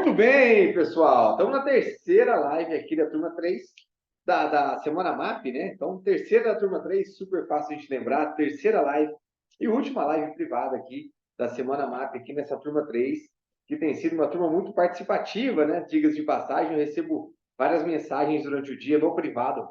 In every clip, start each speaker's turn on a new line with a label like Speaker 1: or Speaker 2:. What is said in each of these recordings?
Speaker 1: Muito bem, pessoal. Estamos na terceira live aqui da turma 3 da Semana MAP, né? Então, terceira da turma 3, super fácil de lembrar. Terceira live e última live privada aqui da Semana MAP, aqui nessa turma 3, que tem sido uma turma muito participativa, né? Diga-se de passagem, eu recebo várias mensagens durante o dia no privado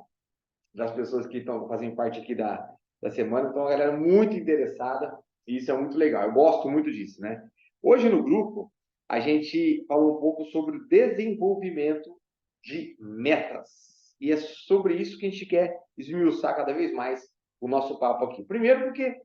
Speaker 1: das pessoas que estão fazendo parte aqui da semana. Então, a galera muito interessada e isso é muito legal. Eu gosto muito disso, né? Hoje no grupo, a gente falou um pouco sobre o desenvolvimento de metas. E é sobre isso que a gente quer esmiuçar cada vez mais o nosso papo aqui. Primeiro, porque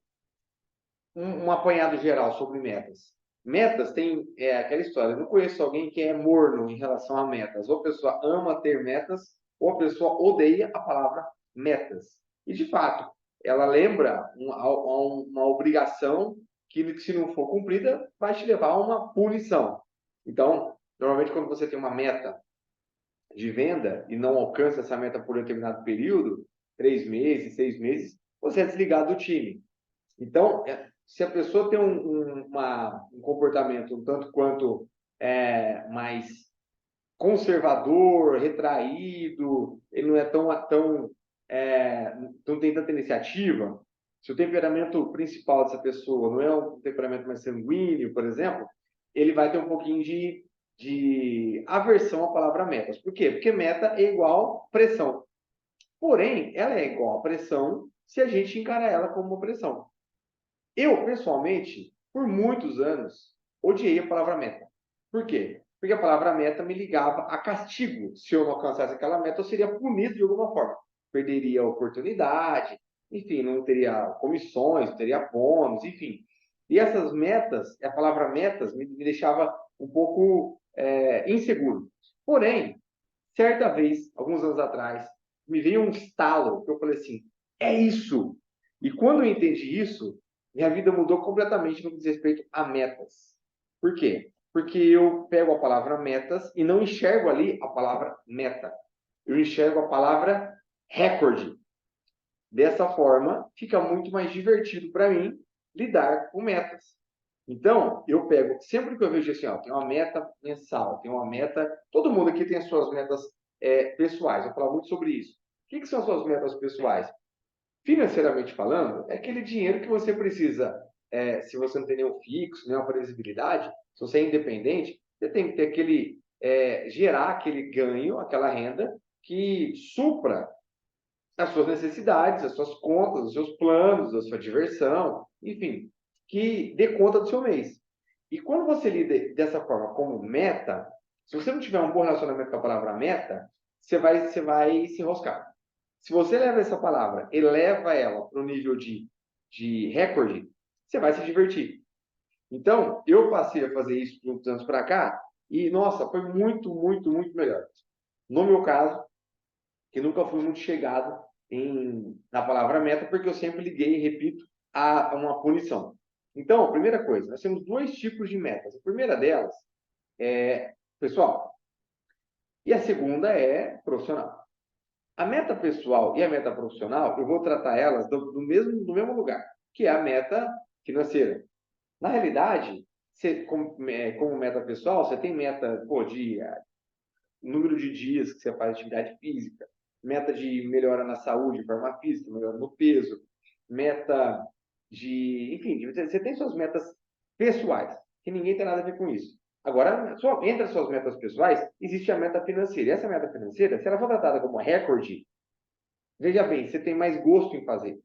Speaker 1: um apanhado geral sobre metas. Metas tem aquela história. Eu não conheço alguém que é morno em relação a metas. Ou a pessoa ama ter metas, ou a pessoa odeia a palavra metas. E, de fato, ela lembra uma obrigação que, se não for cumprida, vai te levar a uma punição. Então, normalmente, quando você tem uma meta de venda e não alcança essa meta por determinado período, 3 meses, 6 meses, você é desligado do time. Então, se a pessoa tem um comportamento um tanto quanto mais conservador, retraído, ele não é não tem tanta iniciativa, se o temperamento principal dessa pessoa não é um temperamento mais sanguíneo, por exemplo, ele vai ter um pouquinho de aversão à palavra metas. Por quê? Porque meta é igual pressão. Porém, ela é igual a pressão se a gente encarar ela como uma pressão. Eu, pessoalmente, por muitos anos, odiei a palavra meta. Por quê? Porque a palavra meta me ligava a castigo. Se eu não alcançasse aquela meta, eu seria punido de alguma forma. Perderia a oportunidade, enfim, não teria comissões, não teria bônus, enfim. E essas metas, a palavra metas, me deixava um pouco inseguro. Porém, certa vez, alguns anos atrás, me veio um estalo que eu falei assim: é isso. E quando eu entendi isso, minha vida mudou completamente no que diz respeito a metas. Por quê? Porque eu pego a palavra metas e não enxergo ali a palavra meta. Eu enxergo a palavra recorde. Dessa forma, fica muito mais divertido para mim lidar com metas. Então, eu pego, sempre que eu vejo assim, ó, tem uma meta mensal, tem uma meta, todo mundo aqui tem as suas metas pessoais, eu vou falar muito sobre isso. O que são as suas metas pessoais? Financeiramente falando, é aquele dinheiro que você precisa, se você não tem nenhum fixo, nenhuma previsibilidade, se você é independente, você tem que ter gerar aquele ganho, aquela renda que supra as suas necessidades, as suas contas, os seus planos, a sua diversão, enfim, que dê conta do seu mês. E quando você lida dessa forma como meta, se você não tiver um bom relacionamento com a palavra meta, você vai se enroscar. Se você leva essa palavra, eleva ela para o nível de recorde, você vai se divertir. Então, eu passei a fazer isso de uns anos para cá e, nossa, foi muito, muito, muito melhor. No meu caso, que nunca fui muito chegado na palavra meta, porque eu sempre liguei, e repito, a uma punição. Então, a primeira coisa, nós temos dois tipos de metas. A primeira delas é pessoal e a segunda é profissional. A meta pessoal e a meta profissional, eu vou tratar elas do mesmo lugar, que é a meta financeira. Na realidade, como meta pessoal, você tem meta de número de dias que você faz atividade física, meta de melhora na saúde, forma física, melhora no peso, meta enfim, você tem suas metas pessoais, que ninguém tem nada a ver com isso. Agora, entre as suas metas pessoais, existe a meta financeira. E essa meta financeira, se ela for tratada como recorde, veja bem, você tem mais gosto em fazer,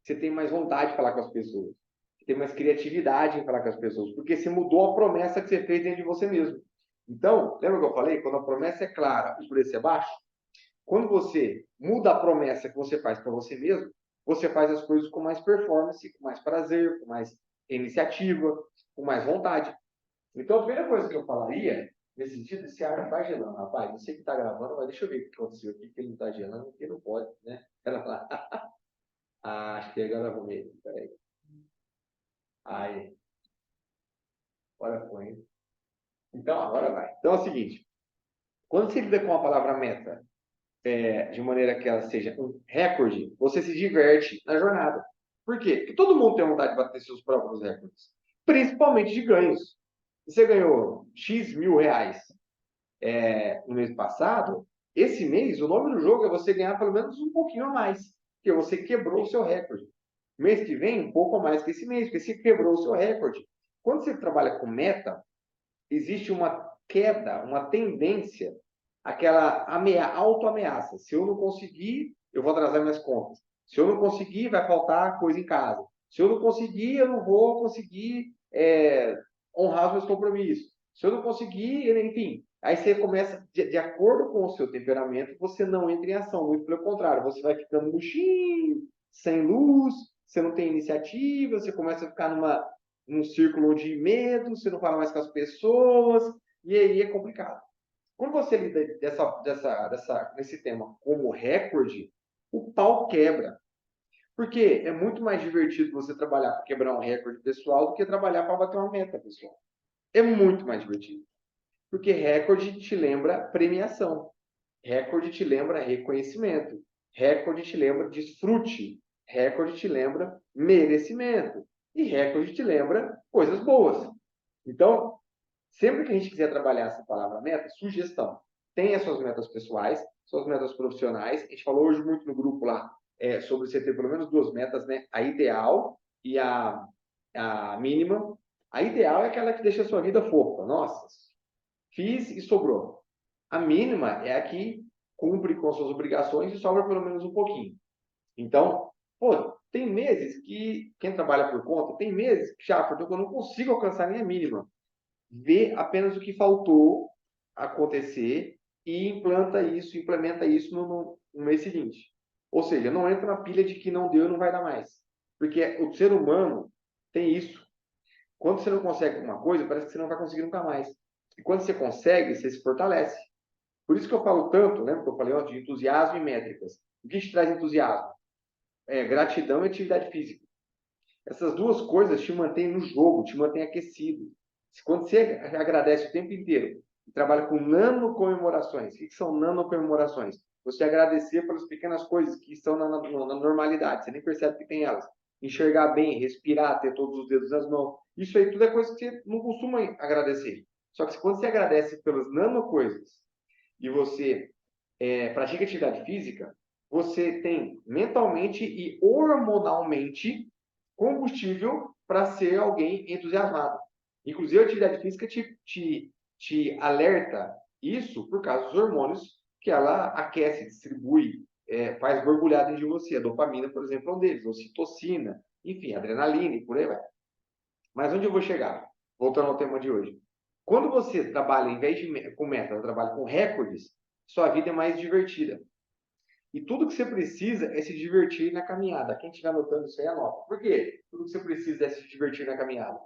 Speaker 1: você tem mais vontade de falar com as pessoas, você tem mais criatividade em falar com as pessoas, porque você mudou a promessa que você fez dentro de você mesmo. Então, lembra que eu falei? Quando a promessa é clara, o preço é baixo. Quando você muda a promessa que você faz para você mesmo, você faz as coisas com mais performance, com mais prazer, com mais iniciativa, com mais vontade. Então, a primeira coisa que eu falaria, nesse sentido, esse ar está gelando, rapaz. Não sei que está gravando, mas deixa eu ver o que aconteceu aqui, que ele não está gelando, porque não pode, né? Ela fala, acho que agora eu vou ver. Peraí. Aí, agora foi. Então, agora vai. Então, é o seguinte. Quando você lida com a palavra meta, de maneira que ela seja um recorde, você se diverte na jornada. Por quê? Porque todo mundo tem vontade de bater seus próprios recordes, principalmente de ganhos. Se você ganhou X mil reais no mês passado, esse mês, o nome do jogo é você ganhar pelo menos um pouquinho a mais, porque você quebrou o seu recorde. Mês que vem, um pouco a mais que esse mês, porque você quebrou o seu recorde. Quando você trabalha com meta, existe uma queda, uma tendência, aquela autoameaça. Se eu não conseguir, eu vou atrasar minhas contas. Se eu não conseguir, vai faltar coisa em casa. Se eu não conseguir, eu não vou conseguir honrar os meus compromissos. Se eu não conseguir, enfim. Aí você começa, de acordo com o seu temperamento, você não entra em ação. Muito pelo contrário, você vai ficando murchinho, sem luz, você não tem iniciativa, você começa a ficar num círculo de medo, você não fala mais com as pessoas, e aí é complicado. Quando você lida nesse tema como recorde, o pau quebra. Porque é muito mais divertido você trabalhar para quebrar um recorde pessoal do que trabalhar para bater uma meta pessoal. É muito mais divertido. Porque recorde te lembra premiação. Recorde te lembra reconhecimento. Recorde te lembra desfrute. Recorde te lembra merecimento. E recorde te lembra coisas boas. Então, sempre que a gente quiser trabalhar essa palavra meta, sugestão. Tenha suas metas pessoais, suas metas profissionais. A gente falou hoje muito no grupo lá sobre você ter pelo menos duas metas, né? A ideal e a mínima. A ideal é aquela que deixa a sua vida fofa. Nossa, fiz e sobrou. A mínima é a que cumpre com suas obrigações e sobra pelo menos um pouquinho. Então, pô, tem meses que, quem trabalha por conta, tem meses que já, porque eu não consigo alcançar nem a mínima. Vê apenas o que faltou acontecer e implementa isso no mês seguinte. Ou seja, não entra na pilha de que não deu e não vai dar mais. Porque o ser humano tem isso. Quando você não consegue alguma coisa, parece que você não vai conseguir nunca mais. E quando você consegue, você se fortalece. Por isso que eu falo tanto, lembra que eu falei ontem, de entusiasmo e métricas. O que te traz entusiasmo? Gratidão e atividade física. Essas duas coisas te mantêm no jogo, te mantêm aquecido. Quando você agradece o tempo inteiro e trabalha com nano comemorações, o que são nano comemorações? Você agradecer pelas pequenas coisas que estão na normalidade, você nem percebe que tem elas. Enxergar bem, respirar, ter todos os dedos nas mãos. Isso aí tudo é coisa que você não costuma agradecer. Só que quando você agradece pelas nano coisas e você pratica atividade física, você tem mentalmente e hormonalmente combustível para ser alguém entusiasmado. Inclusive, a atividade física te alerta isso por causa dos hormônios que ela aquece, distribui, faz borbulhar dentro de você. A dopamina, por exemplo, é um deles, a ocitocina, enfim, adrenalina e por aí vai. Mas onde eu vou chegar? Voltando ao tema de hoje. Quando você trabalha, em vez de com meta, trabalha com recordes, sua vida é mais divertida. E tudo que você precisa é se divertir na caminhada. Quem estiver anotando isso aí, anota. Por quê? Tudo que você precisa é se divertir na caminhada.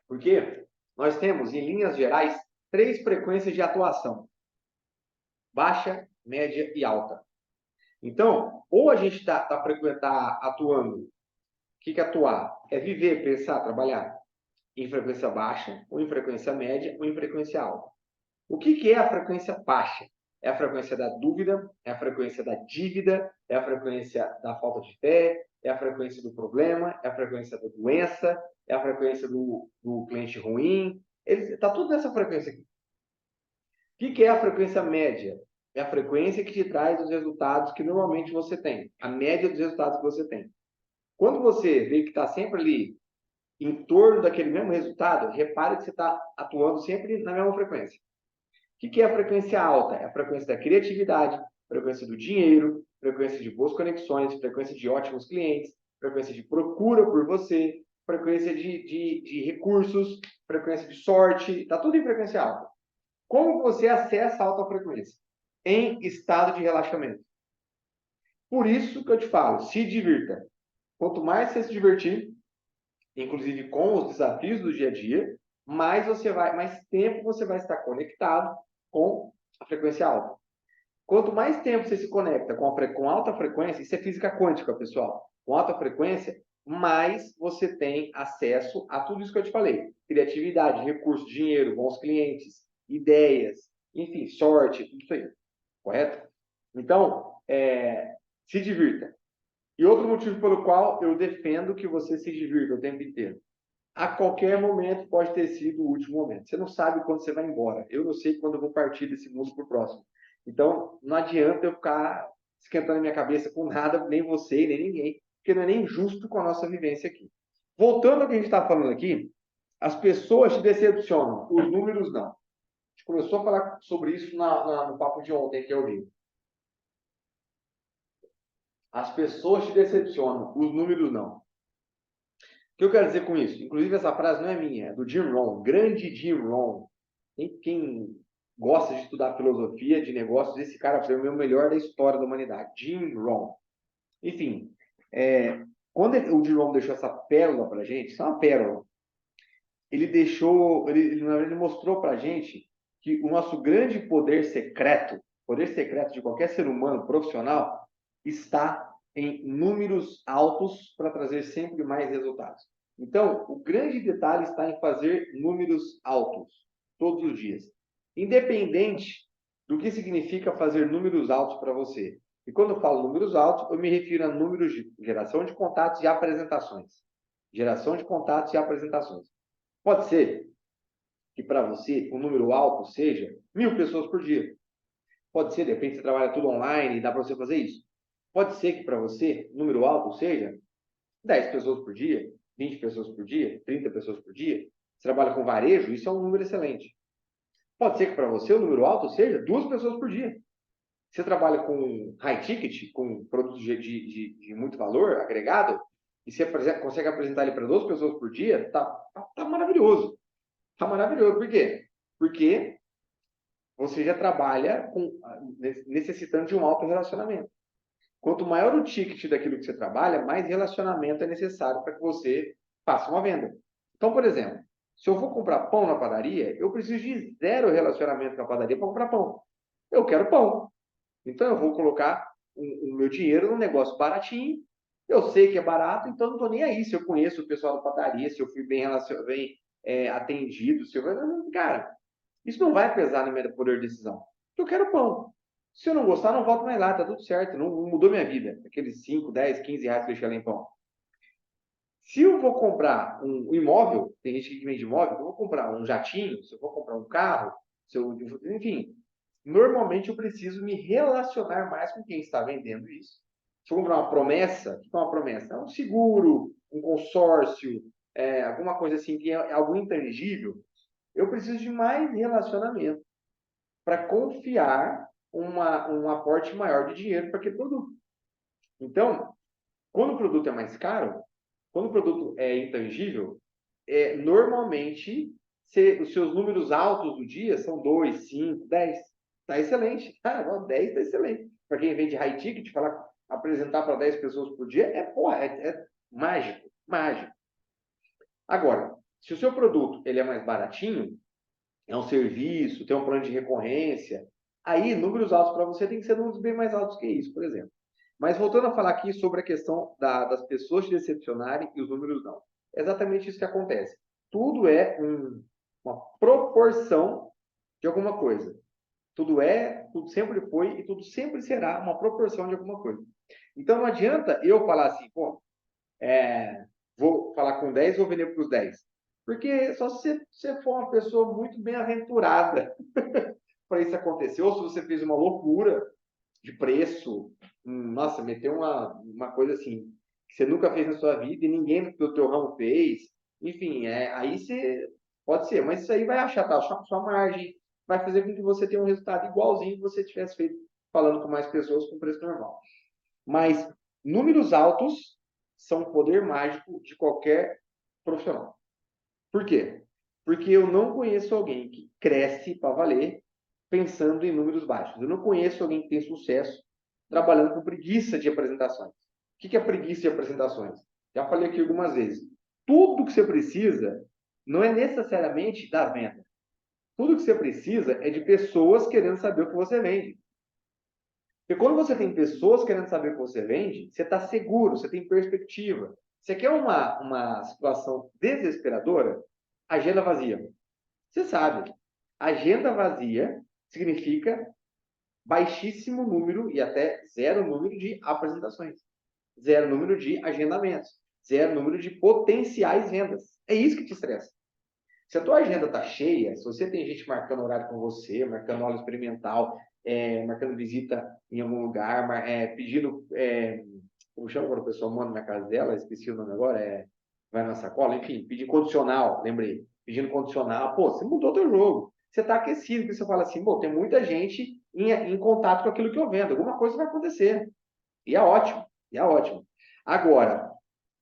Speaker 1: Porque nós temos, em linhas gerais, três frequências de atuação: baixa, média e alta. Então, ou a gente está atuando. O que é atuar? É viver, pensar, trabalhar em frequência baixa, ou em frequência média, ou em frequência alta. O que é a frequência baixa? É a frequência da dúvida, é a frequência da dívida, é a frequência da falta de fé, é a frequência do problema, é a frequência da doença, é a frequência do cliente ruim. Está tudo nessa frequência aqui. O que é a frequência média? É a frequência que te traz os resultados que normalmente você tem, a média dos resultados que você tem. Quando você vê que está sempre ali em torno daquele mesmo resultado, repare que você está atuando sempre na mesma frequência. O que é a frequência alta? É a frequência da criatividade, frequência do dinheiro, frequência de boas conexões, frequência de ótimos clientes, frequência de procura por você, frequência de recursos, frequência de sorte, está tudo em frequência alta. Como você acessa a alta frequência? Em estado de relaxamento. Por isso que eu te falo, se divirta. Quanto mais você se divertir, inclusive com os desafios do dia a dia, mais tempo você vai estar conectado com a frequência alta. Quanto mais tempo você se conecta com alta frequência, isso é física quântica, pessoal. Com alta frequência, mais você tem acesso a tudo isso que eu te falei: criatividade, recursos, dinheiro, bons clientes, ideias, enfim, sorte, tudo isso aí. Correto? Então, se divirta. E outro motivo pelo qual eu defendo que você se divirta o tempo inteiro: A qualquer momento pode ter sido o último momento. Você não sabe quando você vai embora. Eu não sei quando eu vou partir desse mundo para o próximo. Então, não adianta eu ficar esquentando a minha cabeça com nada, nem você, nem ninguém, porque não é nem justo com a nossa vivência aqui. Voltando ao que a gente está falando aqui, as pessoas te decepcionam, os números não. A gente começou a falar sobre isso no papo de ontem que eu vi. As pessoas te decepcionam, os números não. O que eu quero dizer com isso? Inclusive, essa frase não é minha, é do Jim Rohn, grande Jim Rohn. Quem gosta de estudar filosofia de negócios, esse cara foi o meu melhor da história da humanidade, Jim Rohn. Enfim, quando o Jim Rohn deixou essa pérola para a gente, isso é uma pérola, ele mostrou para a gente que o nosso grande poder secreto de qualquer ser humano profissional, está em números altos para trazer sempre mais resultados. Então, o grande detalhe está em fazer números altos todos os dias, independente do que significa fazer números altos para você. E quando eu falo números altos, eu me refiro a números de geração de contatos e apresentações. Geração de contatos e apresentações. Pode ser que para você o número alto seja 1.000 pessoas por dia. Pode ser, de repente você trabalha tudo online e dá para você fazer isso. Pode ser que para você o número alto seja 10 pessoas por dia, 20 pessoas por dia, 30 pessoas por dia. Você trabalha com varejo, isso é um número excelente. Pode ser que para você o número alto seja 2 pessoas por dia. Você trabalha com high ticket, com produtos de muito valor agregado, e você consegue apresentar ele para 2 pessoas por dia, tá maravilhoso. Tá maravilhoso. Por quê? Porque você já trabalha necessitando de um alto relacionamento. Quanto maior o ticket daquilo que você trabalha, mais relacionamento é necessário para que você faça uma venda. Então, por exemplo, se eu vou comprar pão na padaria, eu preciso de 0 relacionamento com a padaria para comprar pão. Eu quero pão. Então, eu vou colocar o meu dinheiro num negócio baratinho. Eu sei que é barato, então não estou nem aí se eu conheço o pessoal da padaria, se eu fui bem atendido. Se eu... Cara, isso não vai pesar no meu poder de decisão. Eu quero pão. Se eu não gostar, não volto mais lá, tá tudo certo. Não mudou minha vida. Aqueles 5, 10, 15 reais que eu deixei lá em pão. Se eu vou comprar um imóvel, tem gente que vende imóvel, eu vou comprar um jatinho, se eu vou comprar um carro, enfim, normalmente eu preciso me relacionar mais com quem está vendendo isso. Se eu comprar uma promessa, o que é uma promessa? É um seguro, um consórcio, alguma coisa assim, que é algo intangível. Eu preciso de mais relacionamento para confiar um aporte maior de dinheiro para aquele produto. Então, quando o produto é mais caro, quando o produto é intangível, normalmente os seus números altos do dia são 2, 5, 10. Está excelente. 10 está excelente. Para quem vende high ticket, apresentar para 10 pessoas por dia é mágico, mágico. Agora, se o seu produto ele é mais baratinho, é um serviço, tem um plano de recorrência, aí números altos para você tem que ser números bem mais altos que isso, por exemplo. Mas voltando a falar aqui sobre a questão das pessoas te decepcionarem e os números não. É exatamente isso que acontece. Tudo é uma proporção de alguma coisa. Tudo sempre foi e tudo sempre será uma proporção de alguma coisa. Então não adianta eu falar assim, pô, vou falar com 10, vou vender para os 10. Porque só se você for uma pessoa muito bem-aventurada para isso acontecer, ou se você fez uma loucura de preço, nossa, meteu uma coisa assim, que você nunca fez na sua vida e ninguém do teu ramo fez, enfim, aí você pode ser, mas isso aí vai achatar a sua margem, vai fazer com que você tenha um resultado igualzinho que você tivesse feito falando com mais pessoas com preço normal. Mas números altos são o poder mágico de qualquer profissional. Por quê? Porque eu não conheço alguém que cresce para valer pensando em números baixos. Eu não conheço alguém que tem sucesso trabalhando com preguiça de apresentações. O que é preguiça de apresentações? Já falei aqui algumas vezes. Tudo que você precisa não é necessariamente da venda. Tudo que você precisa é de pessoas querendo saber o que você vende. Porque quando você tem pessoas querendo saber o que você vende, você está seguro, você tem perspectiva. Você quer uma situação desesperadora? Agenda vazia. Você sabe, agenda vazia significa baixíssimo número e até 0 número de apresentações. 0 número de agendamentos. zero número de potenciais vendas. É isso que te estressa. Se a tua agenda está cheia, se você tem gente marcando horário com você, marcando aula experimental, marcando visita em algum lugar, pedindo, como chama quando a pessoa manda na casa dela, esqueci o nome agora, vai na sacola, enfim, pedir condicional, lembrei, pedindo condicional, pô, você mudou teu jogo, você está aquecido, porque você fala assim, pô, tem muita gente em contato com aquilo que eu vendo, alguma coisa vai acontecer, e é ótimo, e é ótimo. Agora,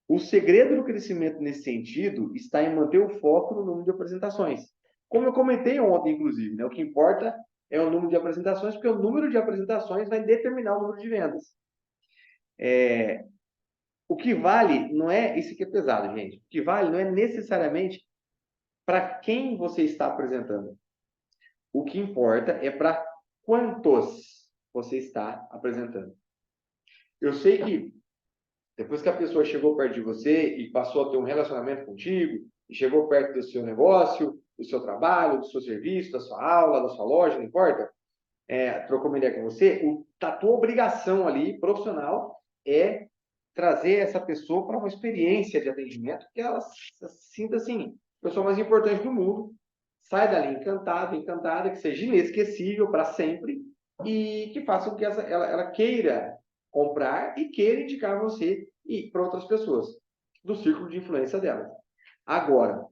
Speaker 1: o segredo do crescimento nesse sentido está em manter o foco no número de apresentações. Como eu comentei ontem, inclusive, né? O que importa é o número de apresentações, porque o número de apresentações vai determinar o número de vendas. O que vale não é isso que é pesado, gente. O que vale não é necessariamente para quem você está apresentando. O que importa é para quantos você está apresentando. Eu sei que depois que a pessoa chegou perto de você e passou a ter um relacionamento contigo, e chegou perto do seu negócio, do seu trabalho, do seu serviço, da sua aula, da sua loja, não importa, trocou uma ideia com você, a tua obrigação ali, profissional, é trazer essa pessoa para uma experiência de atendimento que ela se sinta assim, a pessoa mais importante do mundo, sai dali encantada, encantada, que seja inesquecível para sempre e que faça com que ela queira comprar e queira indicar você e para outras pessoas do círculo de influência dela. Agora,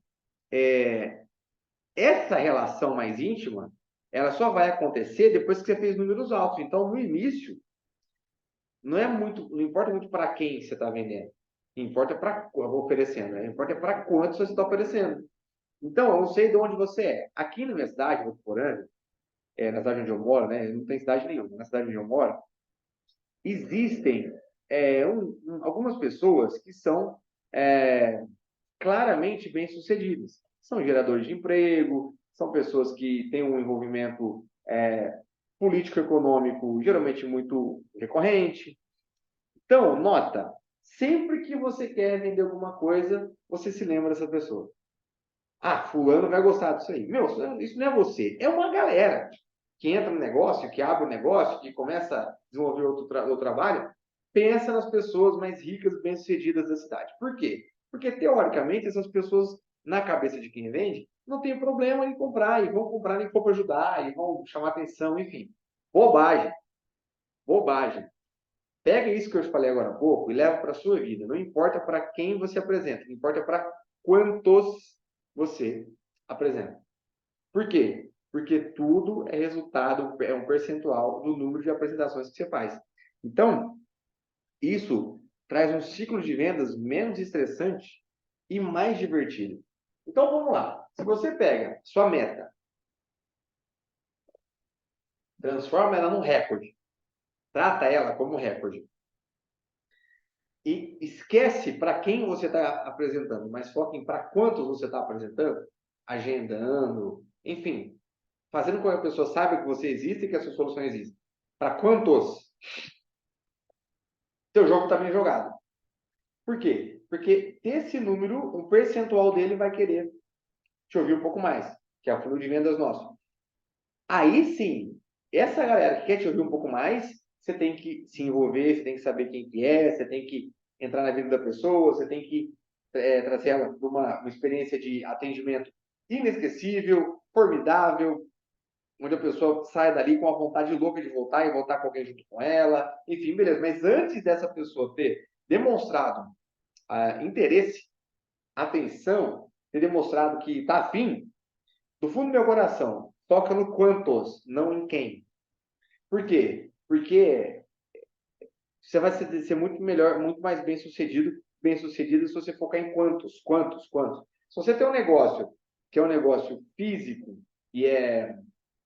Speaker 1: essa relação mais íntima, ela só vai acontecer depois que você fez números altos. Então, no início, não importa muito para quem você está vendendo, importa para oferecendo, né? Importa para quanto você está oferecendo. Então, eu não sei de onde você é. Aqui na minha cidade, Votuporanga, na cidade onde eu moro, né? Não tem cidade nenhuma. Na cidade onde eu moro, existem algumas pessoas que são claramente bem-sucedidas. São geradores de emprego, são pessoas que têm um envolvimento político-econômico geralmente muito recorrente. Então, nota, sempre que você quer vender alguma coisa, você se lembra dessa pessoa. Ah, fulano vai gostar disso aí. Meu, isso não é você, é uma galera que entra no negócio, que abre o negócio, que começa a desenvolver outro trabalho, pensa nas pessoas mais ricas, bem-sucedidas da cidade. Por quê? Porque, teoricamente, essas pessoas, na cabeça de quem vende, não tem problema em comprar, e vão comprar nem for para ajudar, e vão chamar atenção, enfim. Bobagem. Bobagem. Pega isso que eu te falei agora há pouco e leva para a sua vida. Não importa para quem você apresenta, importa para quantos você apresenta. Por quê? Porque tudo é resultado, é um percentual do número de apresentações que você faz. Então, isso traz um ciclo de vendas menos estressante e mais divertido. Então, vamos lá. Se você pega sua meta, transforma ela num recorde, trata ela como recorde, e esquece para quem você está apresentando, mas foca em para quantos você está apresentando, agendando, enfim, fazendo com que a pessoa saiba que você existe e que a sua solução existe. Para quantos? Seu jogo está bem jogado. Por quê? Porque esse número, o percentual dele vai querer te ouvir um pouco mais, que é o funil de vendas nosso. Aí sim, essa galera que quer te ouvir um pouco mais, você tem que se envolver, você tem que saber quem que é, você tem que entrar na vida da pessoa, você tem que trazer ela para uma experiência de atendimento inesquecível, formidável, onde a pessoa sai dali com a vontade louca de voltar e voltar com alguém junto com ela, enfim, beleza. Mas antes dessa pessoa ter demonstrado interesse, atenção, ter demonstrado que está afim, do fundo do meu coração, toca no quantos, não em quem. Por quê? Porque você vai ser muito melhor, muito mais bem sucedido se você focar em quantos. Se você tem um negócio que é um negócio físico e é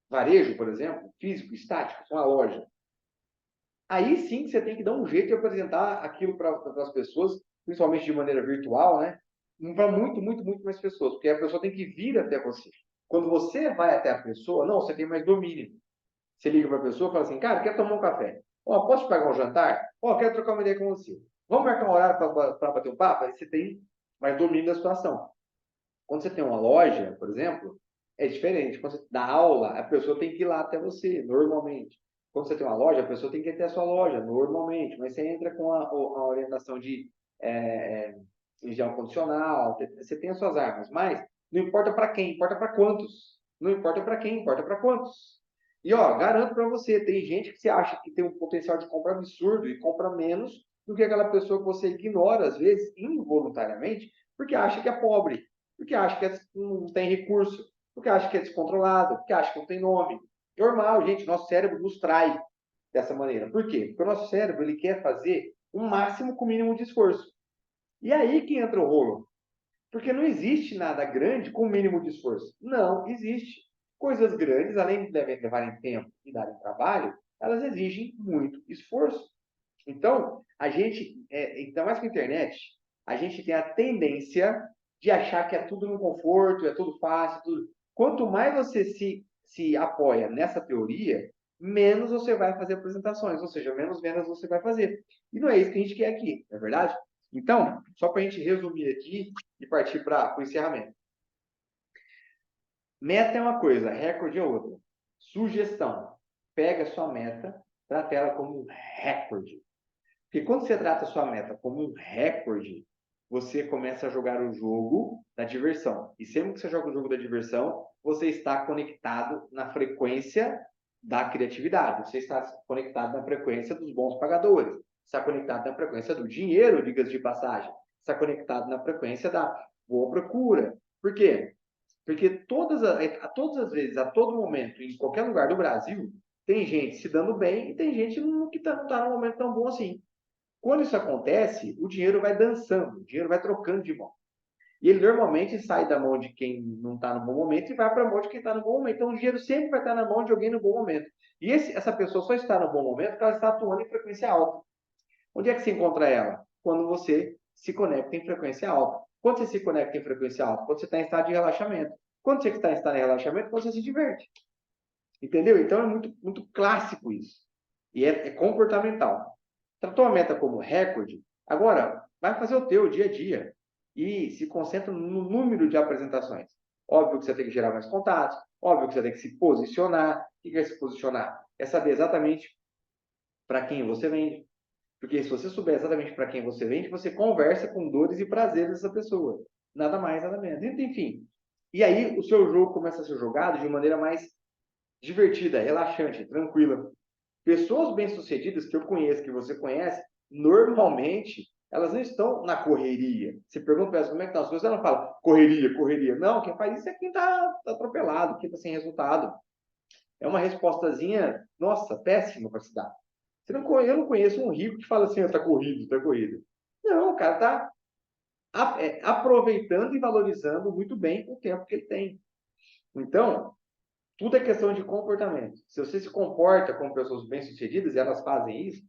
Speaker 1: varejo, por exemplo, físico, estático, uma loja, aí sim você tem que dar um jeito de apresentar aquilo para as pessoas, principalmente de maneira virtual, né? Para muito mais pessoas, porque a pessoa tem que vir até você. Quando você vai até a pessoa, não, você tem mais domínio. Você liga para a pessoa e fala assim, cara, quer tomar um café? Ó, posso te pagar um jantar? Ó, quero trocar uma ideia com você. Vamos marcar um horário para bater um papo? Aí você tem mais domínio da situação. Quando você tem uma loja, por exemplo, é diferente. Quando você dá aula, a pessoa tem que ir lá até você, normalmente. Quando você tem uma loja, a pessoa tem que ir até a sua loja, normalmente. Mas você entra com a orientação de Religião condicional, você tem as suas armas, mas não importa para quem, importa para quantos. Não importa para quem, importa para quantos. E ó, garanto para você, tem gente que você acha que tem um potencial de compra absurdo e compra menos do que aquela pessoa que você ignora, às vezes, involuntariamente, porque acha que é pobre, porque acha que não tem recurso, porque acha que é descontrolado, porque acha que não tem nome. Normal, gente, nosso cérebro nos trai dessa maneira. Por quê? Porque o nosso cérebro ele quer fazer o máximo com o mínimo de esforço. E aí que entra o rolo. Porque não existe nada grande com o mínimo de esforço. Não existe. Coisas grandes, além de levarem tempo e darem trabalho, elas exigem muito esforço. Então, a gente, ainda mais com a internet, a gente tem a tendência de achar que é tudo no conforto, é tudo fácil. Tudo... Quanto mais você se apoia nessa teoria, menos você vai fazer apresentações, ou seja, menos vendas você vai fazer. E não é isso que a gente quer aqui, não é verdade? Então, só para a gente resumir aqui e partir para o encerramento. Meta é uma coisa, recorde é outra. Sugestão: pega a sua meta, trata ela como um recorde. Porque quando você trata a sua meta como um recorde, você começa a jogar o jogo da diversão. E sempre que você joga o jogo da diversão, você está conectado na frequência da criatividade. Você está conectado na frequência dos bons pagadores. Está conectado na frequência do dinheiro, diga-se de passagem. Está conectado na frequência da boa procura. Por quê? Porque todas as vezes, a todo momento, em qualquer lugar do Brasil, tem gente se dando bem e tem gente que não está num momento tão bom assim. Quando isso acontece, o dinheiro vai dançando, o dinheiro vai trocando de mão. E ele normalmente sai da mão de quem não está no bom momento e vai para a mão de quem está no bom momento. Então, o dinheiro sempre vai estar na mão de alguém no bom momento. E essa pessoa só está no bom momento porque ela está atuando em frequência alta. Onde é que se encontra ela? Quando você se conecta em frequência alta. Quando você se conecta em frequência alta? Quando você está em estado de relaxamento. Quando você está em estado de relaxamento, quando você se diverte. Entendeu? Então, é muito, muito clássico isso. E é comportamental. Tratou a meta como recorde, agora vai fazer o teu dia a dia e se concentra no número de apresentações. Óbvio que você tem que gerar mais contatos, óbvio que você tem que se posicionar. O que é se posicionar? É saber exatamente para quem você vende. Porque se você souber exatamente para quem você vende, você conversa com dores e prazeres dessa pessoa. Nada mais, nada menos. Enfim. E aí o seu jogo começa a ser jogado de maneira mais divertida, relaxante, tranquila. Pessoas bem-sucedidas que eu conheço, que você conhece, normalmente elas não estão na correria. Você pergunta para elas como é que estão as coisas, ela não fala correria, correria. Não, quem faz isso é quem está atropelado, quem está sem resultado. É uma respostazinha, nossa, péssima para se dar. Eu não conheço um rico que fala assim, está corrido, está corrido. Não, o cara está aproveitando e valorizando muito bem o tempo que ele tem. Então, tudo é questão de comportamento. Se você se comporta como pessoas bem-sucedidas, e elas fazem isso,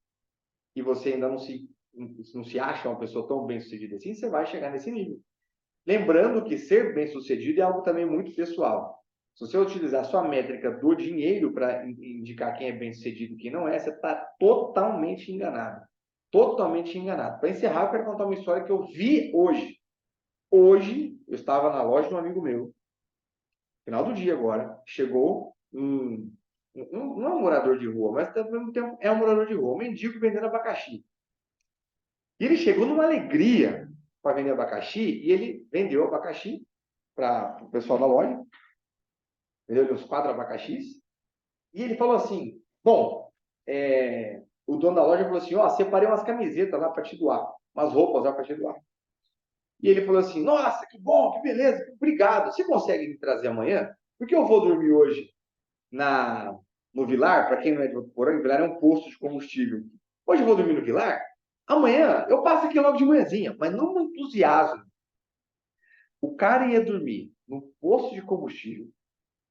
Speaker 1: e você ainda não se acha uma pessoa tão bem-sucedida assim, você vai chegar nesse nível. Lembrando que ser bem-sucedido é algo também muito pessoal. Se você utilizar a sua métrica do dinheiro para indicar quem é bem-sucedido e quem não é, você está totalmente enganado. Totalmente enganado. Para encerrar, eu quero contar uma história que eu vi hoje. Hoje, eu estava na loja de um amigo meu, final do dia agora, chegou não é um morador de rua, mas ao mesmo tempo é um morador de rua, um mendigo vendendo abacaxi. E ele chegou numa alegria para vender abacaxi e ele vendeu abacaxi para o pessoal da loja, vendeu uns 4 abacaxis e ele falou assim: bom, o dono da loja falou assim: ó, separei umas camisetas lá para te doar, umas roupas lá para te doar. E ele falou assim: nossa, que bom, que beleza, obrigado. Você consegue me trazer amanhã? Porque eu vou dormir hoje no Vilar, para quem não é de Votuporanga, Vilar é um posto de combustível. Hoje eu vou dormir no Vilar, amanhã eu passo aqui logo de manhãzinha, mas não entusiasmo. O cara ia dormir no posto de combustível,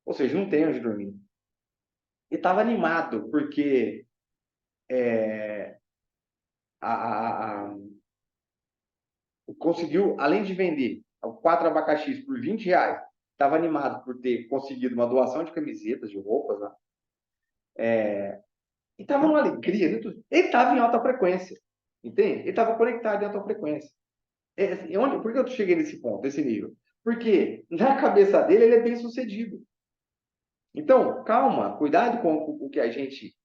Speaker 1: ou seja, não tem onde dormir. E estava animado, porque a, a, a, conseguiu, além de vender 4 abacaxis por R$ 20, estava animado por ter conseguido uma doação de camisetas, de roupas, né? E estava numa alegria. Né? Ele estava em alta frequência, entende? Ele estava conectado em alta frequência. Por que eu cheguei nesse ponto, nesse nível? Porque na cabeça dele ele é bem sucedido. Então, calma, cuidado com o que a gente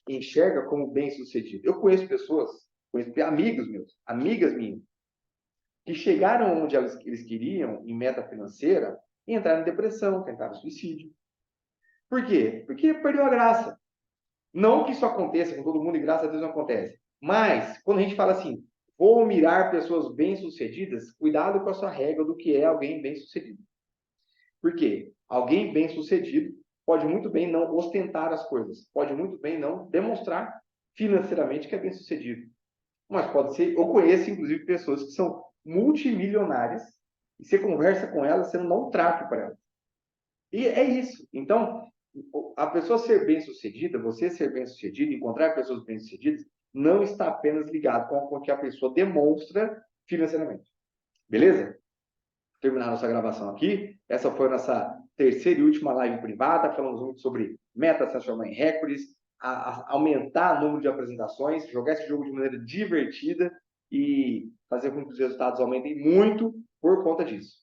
Speaker 1: enxerga como bem sucedido. Eu conheço pessoas, conheço amigos meus, amigas minhas, que chegaram onde eles queriam, em meta financeira, e entraram em depressão, tentaram suicídio. Por quê? Porque perdeu a graça. Não que isso aconteça com todo mundo, e graças a Deus não acontece. Mas, quando a gente fala assim, vou mirar pessoas bem-sucedidas, cuidado com a sua regra do que é alguém bem-sucedido. Por quê? Alguém bem-sucedido pode muito bem não ostentar as coisas, pode muito bem não demonstrar financeiramente que é bem-sucedido. Mas pode ser, eu conheço inclusive pessoas que são multimilionárias e você conversa com elas, você não dá um trato para elas. E é isso. Então, a pessoa ser bem-sucedida, você ser bem-sucedido, encontrar pessoas bem-sucedidas, não está apenas ligado com o que a pessoa demonstra financeiramente. Beleza? Terminar nossa gravação aqui. Essa foi a nossa terceira e última live privada. Falamos muito sobre metas, transformar em recordes, aumentar o número de apresentações, jogar esse jogo de maneira divertida e fazer com que os resultados aumentem muito por conta disso.